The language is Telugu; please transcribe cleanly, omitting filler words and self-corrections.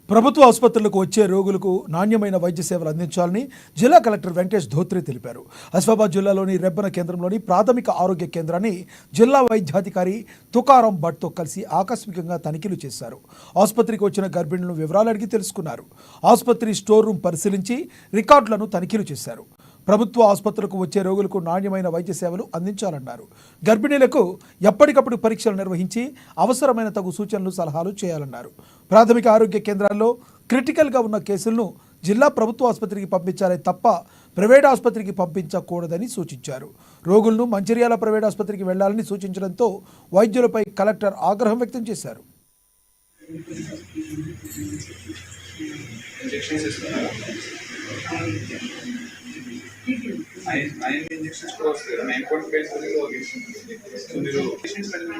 ప్రభుత్వ ఆసుపత్రులకు వచ్చే రోగులకు నాణ్యమైన వైద్య సేవలు అందించాలని జిల్లా కలెక్టర్ వెంకటేష్ ధోత్రే తెలిపారు. ఆసిఫాబాద్ జిల్లాలోని రెబ్బన కేంద్రంలోని ప్రాథమిక ఆరోగ్య కేంద్రాన్ని జిల్లా వైద్యాధికారి తుకారాం భట్తో కలిసి ఆకస్మికంగా తనిఖీలు చేశారు. ఆసుపత్రికి వచ్చిన గర్భిణులను వివరాలు అడిగి తెలుసుకున్నారు. ఆసుపత్రి స్టోర్ రూమ్ పరిశీలించి రికార్డులను తనిఖీలు చేశారు. ప్రభుత్వ ఆసుపత్రులకు వచ్చే రోగులకు నాణ్యమైన వైద్య సేవలు అందించాలన్నారు. గర్భిణీలకు ఎప్పటికప్పుడు పరీక్షలు నిర్వహించి అవసరమైన తగు సూచనలు సలహాలు చేయాలన్నారు. ప్రాథమిక ఆరోగ్య కేంద్రాల్లో క్రిటికల్గా ఉన్న కేసులను జిల్లా ప్రభుత్వ ఆసుపత్రికి పంపించాలే తప్ప ప్రైవేట్ ఆసుపత్రికి పంపించకూడదని సూచించారు. రోగులను మంచిర్యాల ప్రైవేట్ ఆసుపత్రికి వెళ్లాలని సూచించడంతో వైద్యులపై కలెక్టర్ ఆగ్రహం వ్యక్తం చేశారు. इंजेक्शन कोर्स 9.5 so మీరు పేషెంట్స్ అడిగిన